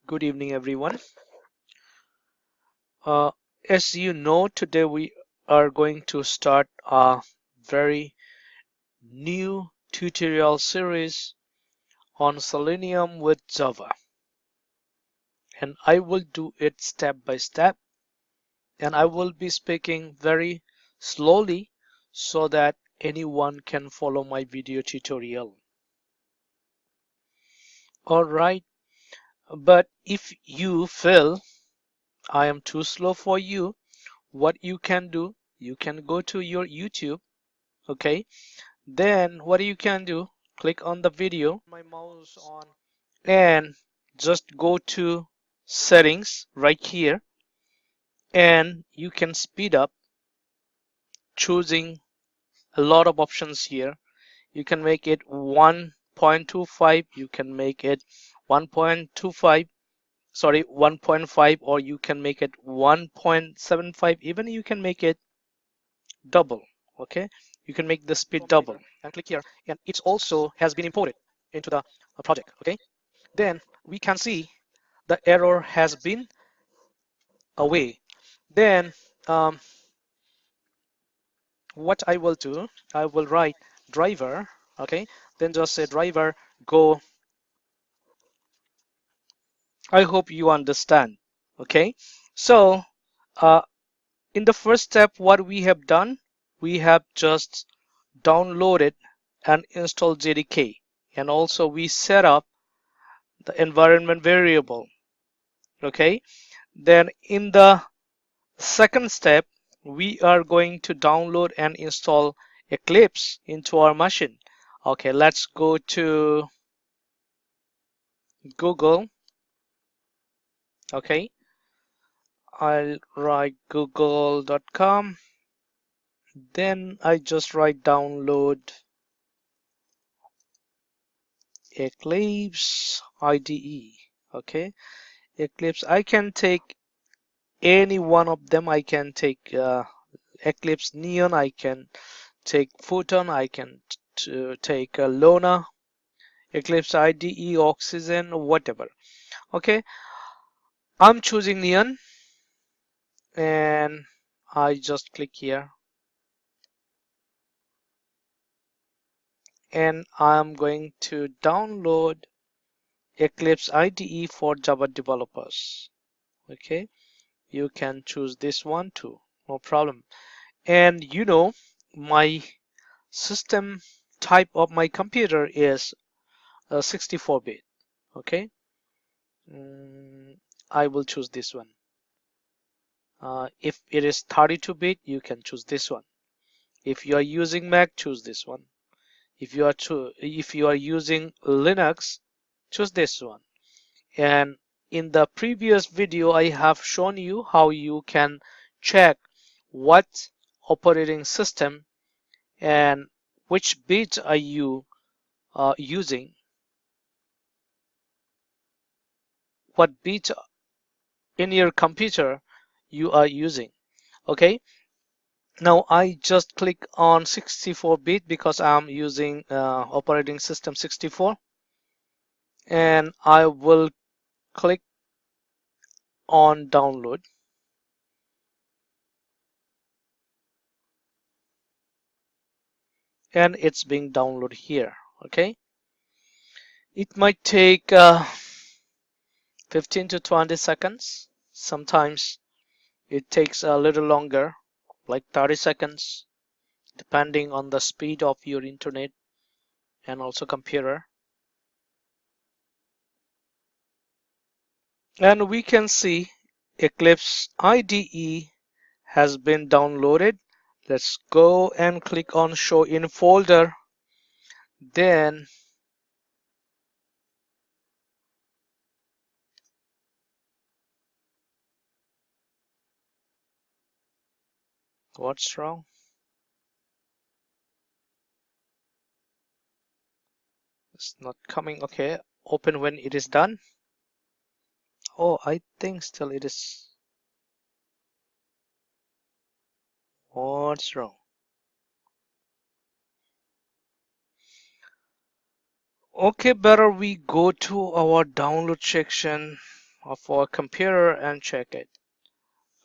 Good evening, everyone. As you know, today we are going to start a very new tutorial series on Selenium with Java. And I will do it step by step. And I will be speaking very slowly so that anyone can follow my video tutorial. Alright, but if you feel I am too slow for you, what you can do, you can go to your YouTube, okay? Then what you can do, click on the video, my mouse on, and just go to settings right here, and you can speed up choosing a lot of options here. You can make it 1.25, you can make it 1.25, sorry, 1.5, or you can make it 1.75, even you can make it double. Okay, you can make the speed double and click here, and it also has been imported into the project. Okay, then we can see the error has been away. Then what I will do, I will write driver. Okay, then just say driver go. I hope you understand. Okay, so uh, in the first step, what we have done, we have just downloaded and installed JDK, and also we set up the environment variable. Okay, then in the second step, we are going to download and install Eclipse into our machine. Okay, let's go to Google. Okay, I'll write google.com, then I just write download Eclipse IDE. Okay, Eclipse, I can take any one of them. I can take Eclipse Neon, I can take Photon, I can take Lona, Eclipse IDE, Oxygen, whatever. Okay, I'm choosing Neon, and I just click here, and I'm going to download Eclipse IDE for Java developers. Okay, you can choose this one too, no problem. And you know, my system type of my computer is 64-bit. Okay, I will choose this one. If it is 32-bit, you can choose this one. If you are using Mac, choose this one. If you are using Linux, choose this one. And in the previous video, I have shown you how you can check what operating system and which bit are you using, what bit in your computer you are using. Okay, now I just click on 64-bit because I'm using operating system 64, and I will click on download, and it's being downloaded here. Okay, it might take 15 to 20 seconds. Sometimes it takes a little longer, like 30 seconds, depending on the speed of your internet and also computer. And we can see Eclipse IDE has been downloaded. Let's go and click on show in folder. Then what's wrong? It's not coming. Okay, open when it is done. Oh, I think still it is. What's wrong? Okay, better we go to our download section. of our computer and check it.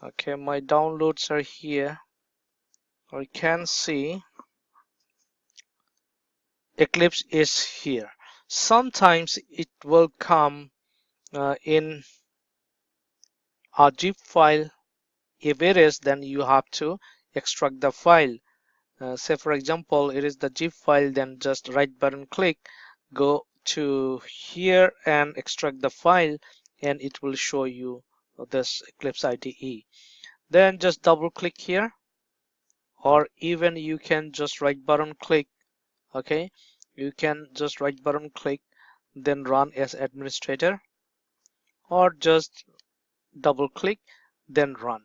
Okay, my downloads are here. I can see Eclipse is here. Sometimes it will come in a zip file. If it is, then you have to extract the file. Say for example, it is the zip file, then just right button click, go to here and extract the file, and it will show you this Eclipse IDE. Then just double click here, or even you can just right button click. Okay, you can just right button click, then run as administrator, or just double click, then run.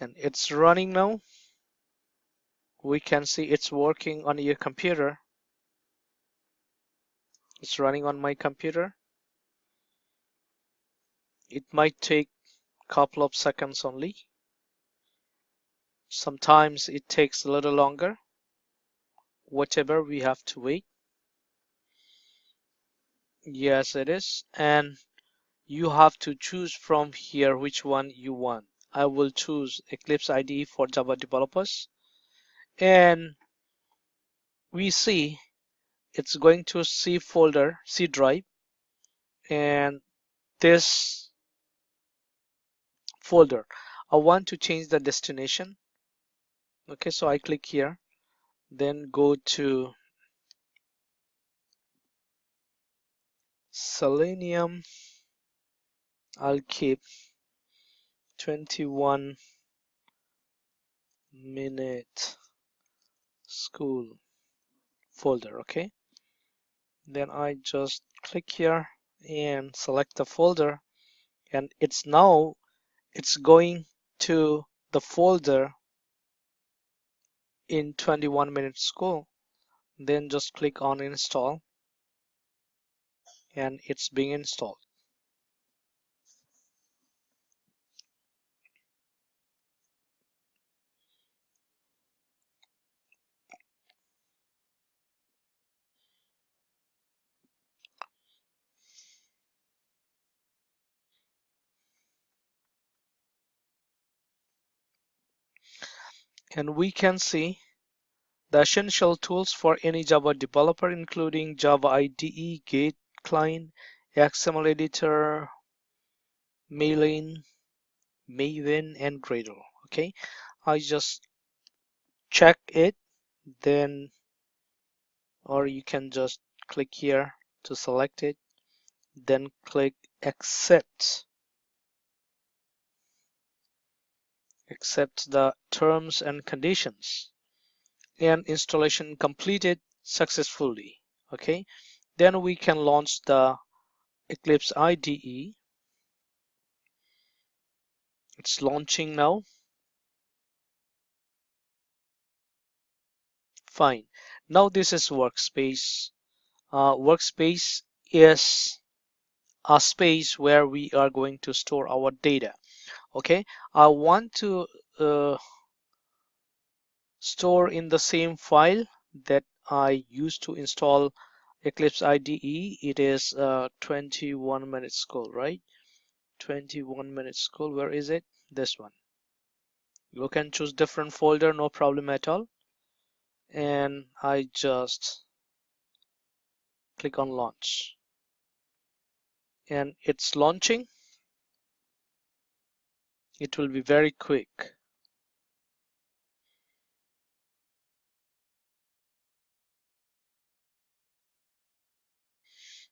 And it's running now. We can see it's working on your computer. It's running on my computer. It might take a couple of seconds only. Sometimes it takes a little longer. Whatever, we have to wait. Yes, it is. And you have to choose from here which one you want. I will choose Eclipse IDE for Java developers. And we see it's going to C folder, C drive, and this folder. I want to change the destination. Okay, so I click here, then go to Selenium. I'll keep 21-minute school folder. Okay, then I just click here and select the folder, and it's going to the folder in 21-minute school. Then just click on install, and it's being installed. And we can see the essential tools for any Java developer, including Java IDE, Git client, XML editor, Maven, and Gradle. Okay, I just check it, then, or you can just click here to select it, then click accept the terms and conditions, and installation completed successfully. Okay, then we can launch the Eclipse IDE. It's launching now. Fine. Now this is workspace. Workspace is a space where we are going to store our data. Okay, I want to store in the same file that I used to install Eclipse IDE. It is 21-minute school, right? 21-minute school. Where is it? This one. You can choose different folder, no problem at all. And I just click on launch, and it's launching. It will be very quick.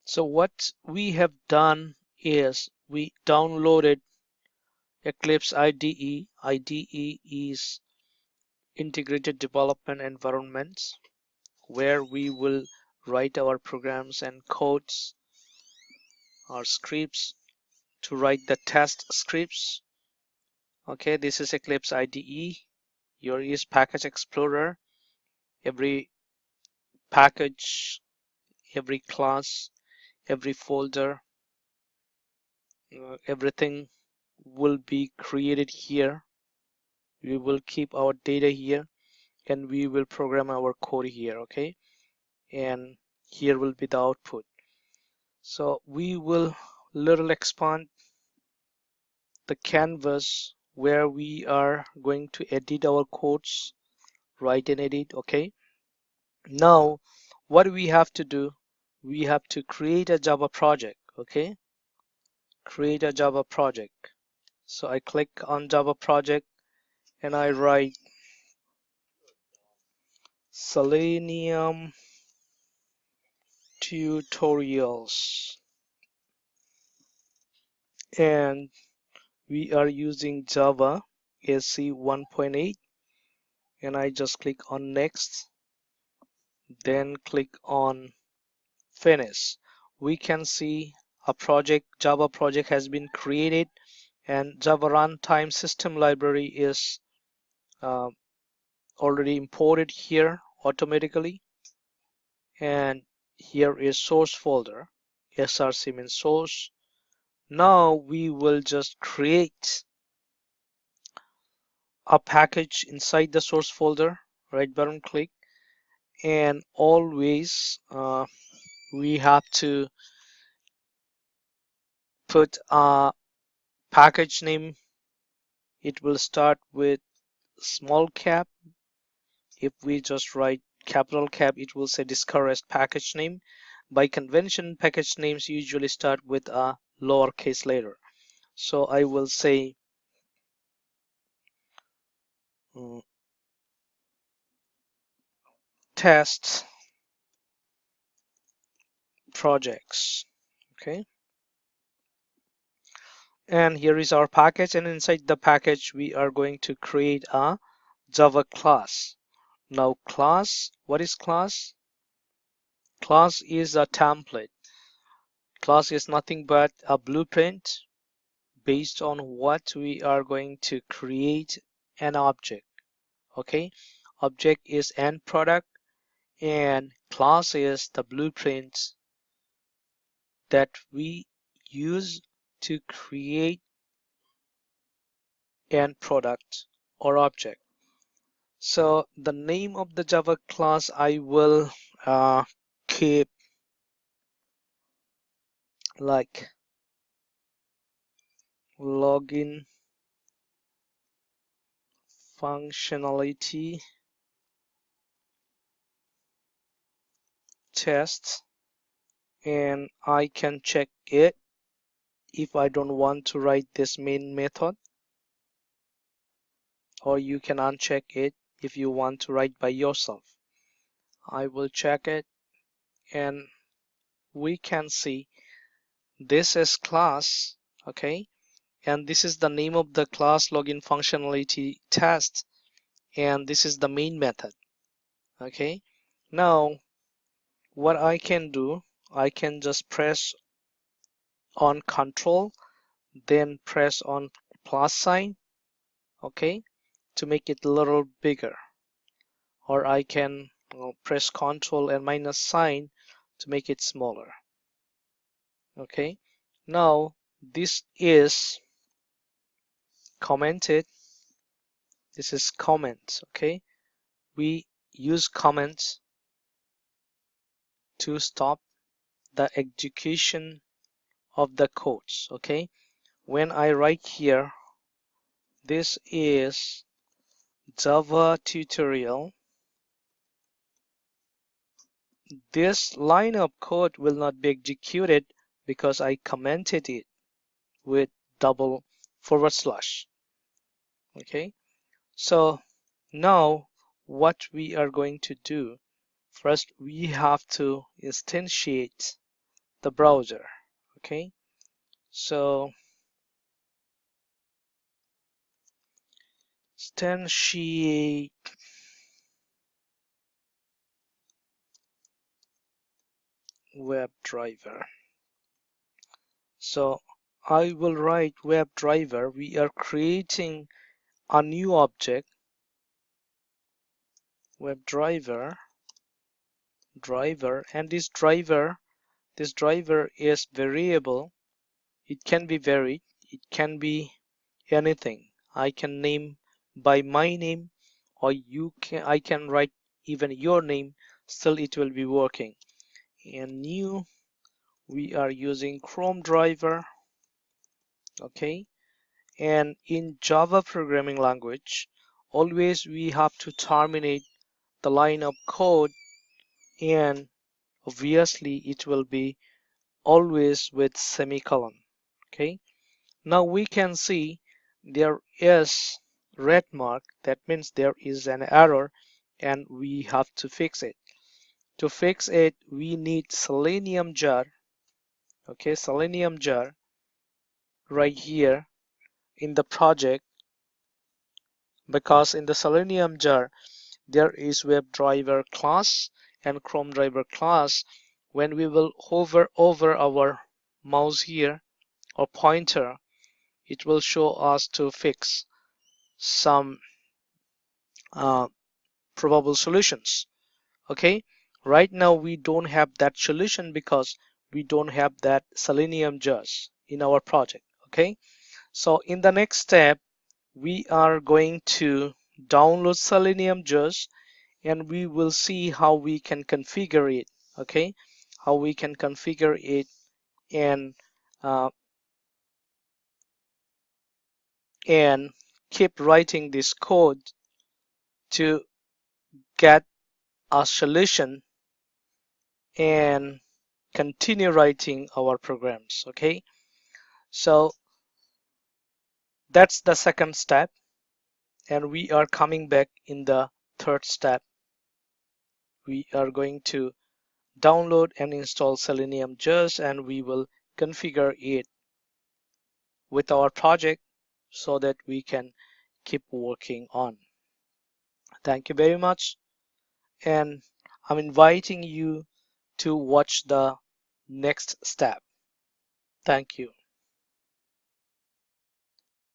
So what we have done is we downloaded Eclipse IDE. IDE is integrated development environments, where we will write our programs and codes, our scripts, to write the test scripts. Okay, this is Eclipse IDE. Here is Package Explorer. Every package, every class, every folder, everything will be created here. We will keep our data here, and we will program our code here. Okay, and here will be the output. So we will little expand the canvas where we are going to edit our codes, write and edit. Okay, now what we have to do, we have to create a Java project. Okay, create a Java project. So I click on Java project and I write Selenium tutorials, and we are using Java SC 1.8, and I just click on next, then click on finish. We can see a project, Java project has been created, and Java runtime system library is already imported here automatically, and here is source folder. src means source. Now we will just create a package inside the source folder. Right button click, and always we have to put a package name. It will start with small cap. If we just write capital cap, it will say discouraged package name. By convention, package names usually start with a lowercase letter. So I will say test projects. Okay, and here is our package, and inside the package we are going to create a Java class. Now class, what is class? Class is a template. Class is nothing but a blueprint based on what we are going to create an object. Okay, object is end product, and class is the blueprint that we use to create end product or object. So the name of the Java class I will keep like login functionality test, and I can check it if I don't want to write this main method, or you can uncheck it if you want to write by yourself. I will check it, and we can see this is class. Okay, and this is the name of the class login functionality test, and this is the main method. Okay, now what I can do, I can just press on control, then press on plus sign, okay, to make it a little bigger, or I can press control and minus sign to make it smaller. Okay, now this is commented, this is comments. Okay, we use comments to stop the execution of the codes. Okay, when I write here, this is Java tutorial, this line of code will not be executed because I commented it with double forward slash. Okay, so now what we are going to do, first we have to instantiate the browser. Okay, so instantiate WebDriver. So I will write WebDriver. We are creating a new object, WebDriver driver, and this driver is variable. It can be varied, it can be anything. I can name by my name, or I can write even your name, still it will be working. And new we are using Chrome driver. Okay, and in Java programming language, always we have to terminate the line of code, and obviously it will be always with semicolon. Okay, now we can see there is red mark, that means there is an error and we have to fix it. To fix it, we need Selenium jar. Okay, Selenium jar right here in the project, because in the Selenium jar there is WebDriver class and Chrome driver class. When we will hover over our mouse here or pointer, it will show us to fix some probable solutions. Okay, right now we don't have that solution because we don't have that Selenium jars in our project. Okay, so in the next step we are going to download Selenium jars and we will see how we can configure it. Okay, how we can configure it and uh, and keep writing this code to get a solution and continue writing our programs. Okay, so that's the second step, and we are coming back in the third step. We are going to download and install Selenium jars and we will configure it with our project so that we can keep working on. Thank you very much, and I'm inviting you to watch the next step. Thank you.